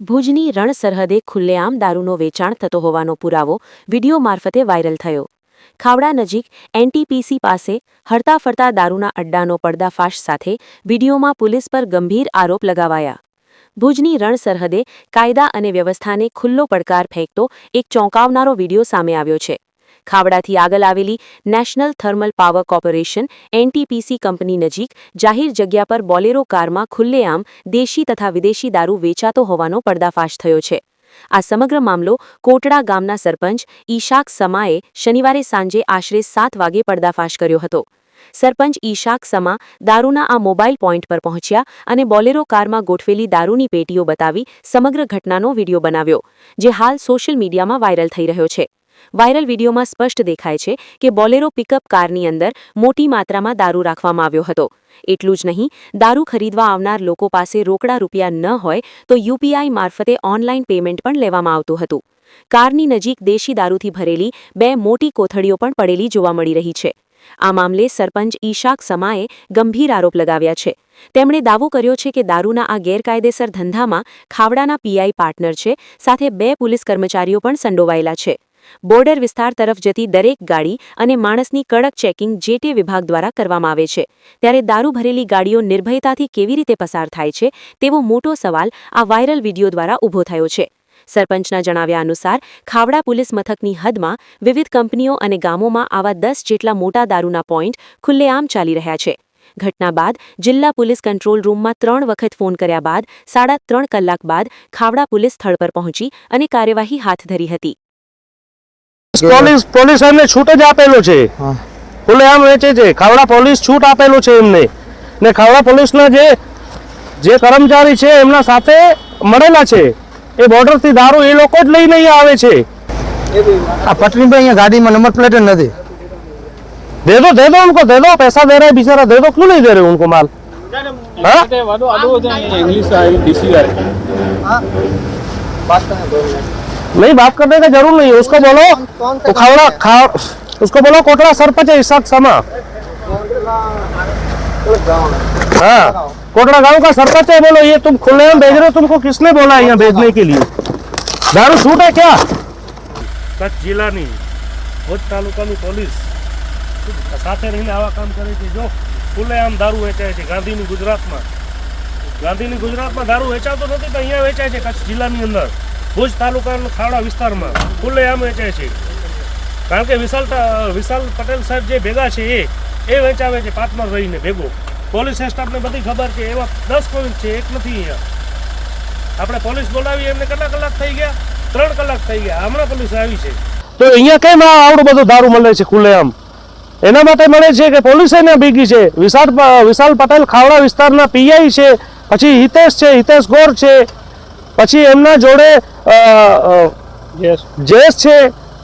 ભુજની રણ સરહદે ખુલ્લેઆમ દારૂનો વેચાણ થતો હોવાનો પુરાવો વિડીયો મારફતે વાયરલ થયો. ખાવડા નજીક એનટીપીસી પાસે હરતા ફરતા દારૂના અડ્ડાનો પર્દાફાશ સાથે વિડીયોમાં પોલીસ પર ગંભીર આરોપ લગાવાયા. ભુજની રણ સરહદે કાયદા અને વ્યવસ્થાને ખુલ્લો પડકાર ફેંકતો એક ચોંકાવનારો વિડીયો સામે આવ્યો છે. ખાવડાથી આગળ આવેલી national thermal power corporation NTPC company નજીક જાહેર જગ્યા પર બોલેરો કારમાં ખુલ્લેઆમ દેશી તથા વિદેશી દારૂ વેચાતો હોવાનો પર્દાફાશ થયો છે. આ સમગ્ર મામલો કોટડા ગામના સરપંચ ઈશાક સમાએ શનિવારે સાંજે આશરે 7 વાગે પર્દાફાશ કર્યો હતો. સરપંચ ઈશાક સમા દારૂના આ મોબાઈલ પોઈન્ટ પર પહોંચ્યા અને બોલેરો કારમાં ગોઠવેલી દારૂની પેટીઓ બતાવી સમગ્ર ઘટનાનો વિડીયો બનાવ્યો, જે હાલ સોશિયલ મીડિયામાં વાયરલ થઈ રહ્યો છે. વાયરલ વિડીયોમાં સ્પષ્ટ દેખાય છે કે બોલેરો પિકઅપ કારની અંદર મોટી માત્રામાં દારૂ રાખવામાં આવ્યો હતો. એટલું જ નહીં, દારૂ ખરીદવા આવનાર લોકો પાસે રોકડા રૂપિયા ન હોય તો યુપીઆઈ મારફતે ઓનલાઈન પેમેન્ટ પણ લેવામાં આવતું હતું. કારની નજીક દેશી દારૂથી ભરેલી 2 મોટી કોથળીઓ પણ પડેલી જોવા મળી રહી છે. આ મામલે સરપંચ ઈશાક સમાએ ગંભીર આરોપ લગાવ્યા છે. તેમણે દાવો કર્યો છે કે દારૂના આ ગેરકાયદેસર ધંધામાં ખાવડાના પીઆઈ પાર્ટનર છે, સાથે 2 પોલીસ કર્મચારીઓ પણ સંડોવાયેલા છે. બોર્ડર વિસ્તાર તરફ જતી દરેક ગાડી અને માણસની કડક ચેકિંગ જે તે વિભાગ દ્વારા કરવામાં આવે છે, ત્યારે દારૂ ભરેલી ગાડીઓ નિર્ભયતાથી કેવી રીતે પસાર થાય છે તેવો મોટો સવાલ આ વાયરલ વિડીયો દ્વારા ઊભો થયો છે. સરપંચના જણાવ્યા અનુસાર ખાવડા પોલીસ મથકની હદમાં વિવિધ કંપનીઓ અને ગામોમાં આવા 10 જેટલા મોટા દારૂના પોઈન્ટ ખુલ્લેઆમ ચાલી રહ્યા છે. ઘટના બાદ જિલ્લા પોલીસ કંટ્રોલ રૂમમાં 3 વખત ફોન કર્યા બાદ 3.5 કલાક બાદ ખાવડા પોલીસ સ્થળ પર પહોંચી અને કાર્યવાહી હાથ ધરી હતી. પોલીસ એમને છૂટ જ આપેલો છે, ખુલ્લેઆમ વેચે છે. ખાવડા પોલીસ છૂટ આપેલો છે એમને, ને ખાવડા પોલીસના જે કર્મચારી છે એમના સાથે મળેલા છે. એ બોર્ડર થી દારૂ એ લોકો જ લઈને અહીંયા આવે છે. આ पटरी पे અહીંયા ગાડીમાં નંબર प्लेट નથી. दे दो उनको, दे दो, पैसा दे रहे हैं बेचारा, दे दो. क्यों नहीं दे रहे उनको माल? नहीं, बात करने का जरूर नहीं है. उसको बोलो उसको बोलो कोटड़ा सरपंच है ईशाक समा. हाँ, कोटड़ा गांव का सरपंच है. बोलो ये तुम खुलेआम भेज रहे हो, तुमको किसने बोला यहाँ भेजने के लिए? दारू छूट है क्या? कच्छ जिल्लाની ભુજ તાલુકાની પોલીસ સાથે રહીને આવા કામ કરે છે. જો ખુલ્લેઆમ દારૂ વેચાય છે ગાંધીની ગુજરાતમાં દારૂ વેચાતો નથી તો અહીંયા વેચાય છે કચ્છ જિલ્લાની અંદર ભુજ તાલુકાના ખાવડા વિસ્તારમાં ખુલ્લેઆમ વેચાય છે. કારણ કે વિશાલ પટેલ સાહેબ જે ભેગા છે એ વેચાવે છે પાર્ટનર રહીને ભેગો. પોલીસ સ્ટાફને બધી ખબર છે. એવા 10 પોઈન્ટ છે, એક નથી અહીંયા. આપણે પોલીસ બોલાવી એમને કેટલા કલાક થઈ ગયા? 3 કલાક થઈ ગયા. હમણાં પોલીસ આવી છે. તો અહીંયા કેમ આવડું બધું દારૂ મળે છે ખુલ્લેઆમ? એના માટે મળે છે કે પોલીસ એને ભેગી છે. વિશાલ પટેલ ખાવડા વિસ્તારના પીઆઈ છે, પછી હિતેશ છે, હિતેશ ગોર છે, પછી એમના જોડે જેસ છે,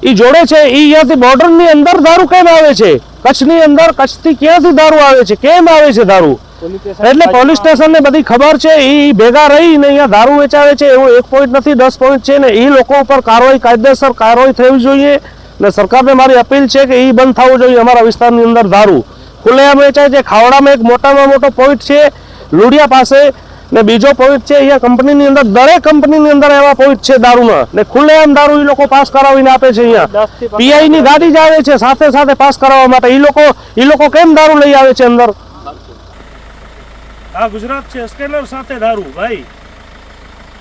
એ જોડે છે. એ અહીંયાથી બોર્ડરની અંદર દારૂ કેમ આવે છે? કચ્છની અંદર, કચ્છથી ક્યાંથી દારૂ આવે છે? કેમ આવે છે દારૂ? એટલે પોલીસ સ્ટેશનને બધી ખબર છે. એ ભેગા રહીને અહીંયા દારૂ વેચાવે છે. એવો 1 પોઈન્ટ નથી, 10 પોઈન્ટ છે. ને એ લોકો ઉપર કાયદેસર કાર્યવાહી થવી જોઈએ. ને સરકારને મારી અપીલ છે કે એ બંધ થવું જોઈએ. અમારા વિસ્તારની અંદર દારૂ ખુલ્લેઆમ વેચાય છે. ખાવડામાં એક મોટામાં મોટો પોઈન્ટ છે લુડિયા પાસે, ને બીજો પોઈન્ટ છે અહીંયા કંપનીની અંદર. દરેક કંપનીની અંદર એવા પોઈન્ટ છે દારૂના. ને ખુલ્લેઆમ દારૂ એ લોકો પાસ કરાવીને આપે છે. અહીંયા પીઆઈ ની ગાડી જ આવે છે સાથે પાસ કરાવવા માટે. એ લોકો કેમ દારૂ લઈ આવે છે અંદર? આ ગુજરાત છે, સ્કેનર સાથે દારૂ. ભાઈ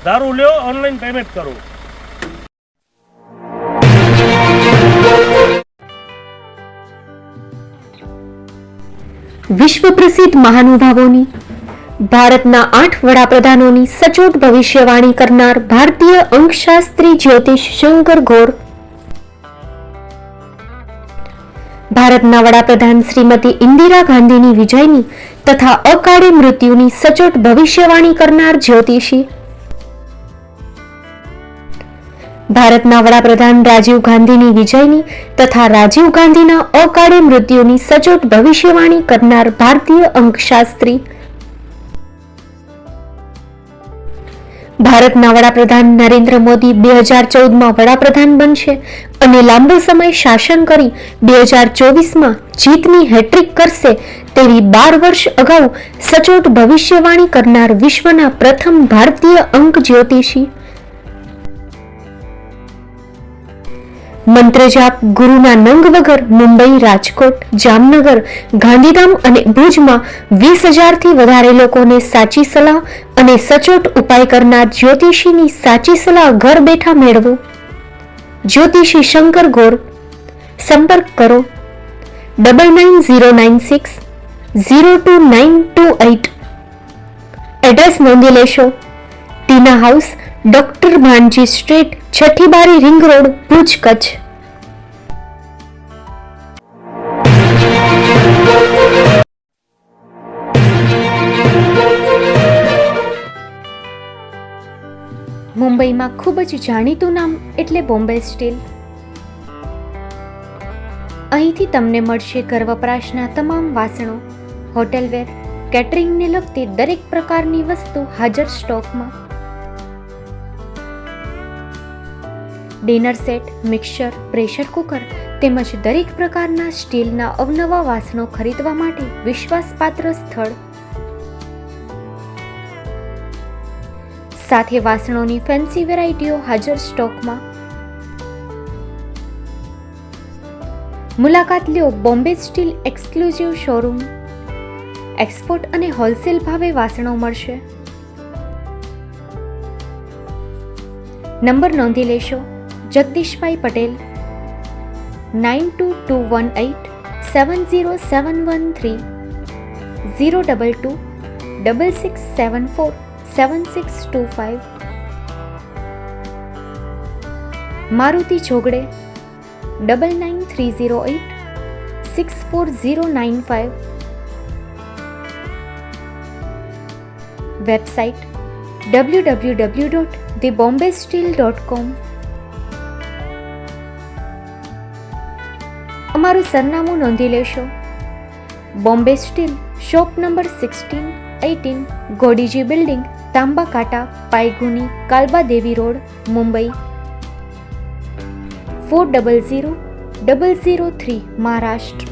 દારૂ લ્યો, ઓનલાઈન પેમેન્ટ કરો. વિશ્વ પ્રસિદ્ધ મહાનુભાવોની, ભારતના 8 વડાપ્રધાનોની સચોટ ભવિષ્યવાણી કરનાર ભારતીય અંકશાસ્ત્રી જ્યોતિષ શંકર ઘોર, ભારતના વડાપ્રધાન શ્રીમતી ઇન્દિરા ગાંધીની વિજયની તથા અકાળે મૃત્યુની સચોટ ભવિષ્યવાણી કરનાર જ્યોતિષી, ભારતના વડાપ્રધાન રાજીવ ગાંધીની વિજયની તથા રાજીવ ગાંધીના અકાળે મૃત્યુની સચોટ ભવિષ્યવાણી કરનાર ભારતીય અંકશાસ્ત્રી, ભારતના વડાપ્રધાન નરેન્દ્ર મોદી 2014માં વડાપ્રધાન બનશે અને લાંબો સમય શાસન કરી 2024માં જીતની હેટ્રિક કરશે તેવી 12 વર્ષ અગાઉ સચોટ ભવિષ્યવાણી કરનાર વિશ્વના પ્રથમ ભારતીય અંક જ્યોતિષી મંત્રજાપ ગુરુના નંગ વગર મુંબઈ, રાજકોટ, જામનગર, ગાંધીધામ અને ભુજમાં 20,000થી વધારે લોકોને સાચી સલાહ અને સચોટ ઉપાય કરનાર જ્યોતિષીની સાચી સલાહ ઘર બેઠા મેળવો. જ્યોતિષી શંકર ગોર. સંપર્ક કરો 9909602928. એડ્રેસ નોંધી લેશો. ટીના હાઉસ, ડોક્ટર ભાનજી સ્ટ્રીટ, છઠ્ઠી બારી, રિંગ રોડ, ભુજ, કચ્છ. મુંબઈમાં ખૂબ જ જાણીતું નામ એટલે બોમ્બે સ્ટીલ. અહીંથી તમને મળશે ઘર વપરાશના તમામ વાસણો, હોટેલવેર, કેટરિંગને લગતી દરેક પ્રકારની વસ્તુ હાજર સ્ટોકમાં. Dinner set, mixer, pressure cooker તેમજ દરેક પ્રકારના સ્ટીલના અવનવા વાસણો ખરીદવા માટે વિશ્વાસપાત્ર સ્થળ. સાથે વાસણોની ફેન્સી વેરાયટીઓ હાજર સ્ટોકમાં. મુલાકાત લ્યો Bombay steel exclusive showroom. Export અને હોલસેલ ભાવે વાસણો મળશે. નંબર નોંધી લેશો. જગદીશભાઈ પટેલ 9221870713 022 6674 7625. મારુતિ જોગડે 9930864095. Website www.thebombasteel.com. અમારું સરનામું નોંધી લેશો. Bombay steel, shop number 16-18, Godiji building, Tamba Kanta, Pydhonie, Kalba Devi road, Mumbai 400003, Maharashtra.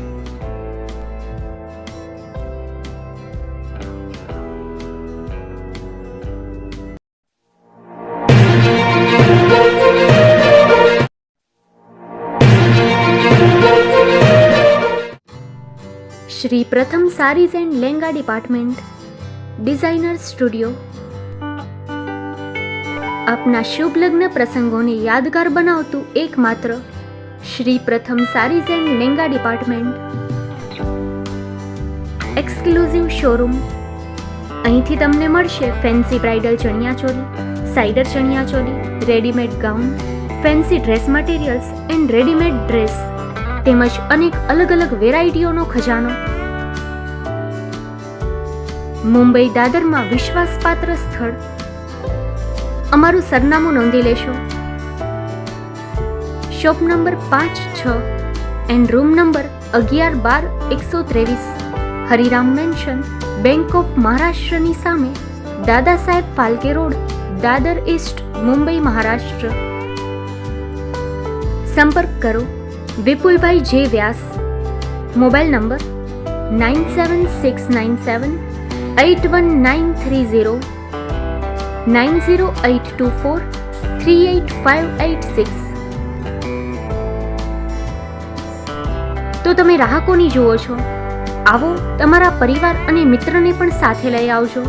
Shri Pratham sarees and lehenga department, designer studio. આપના શુભ લગ્ન પ્રસંગોને યાદગાર બનાવતું એકમાત્ર Shri Pratham sarees and lehenga department. Exclusive showroom. અહીંથી તમને મળશે fancy bridal chaniya choli, cider chaniya choli, readymade gown, fancy dress materials and readymade dress તેમજ અનેક અલગ અલગ વેરાયટીઓનો ખજાનો. મુંબઈ દાદરમાં વિશ્વાસપાત્ર સ્થળ. અમારું સરનામું નોંધી લેશો. Shop number 5-6 and room number 11-12-123, Hariram mansion, bank of મહારાષ્ટ્રની સામે, દાદા સાહેબ ફાલ્કે રોડ, દાદર ઈસ્ટ, મુંબઈ, મહારાષ્ટ્ર. સંપર્ક કરો વિપુલભાઈ જે વ્યાસ. Mobile number 9769781930, 9082438586. તો તમે રાહ કોની જુઓ છો? આવો, તમારા પરિવાર અને મિત્રને પણ સાથે લઈ આવજો.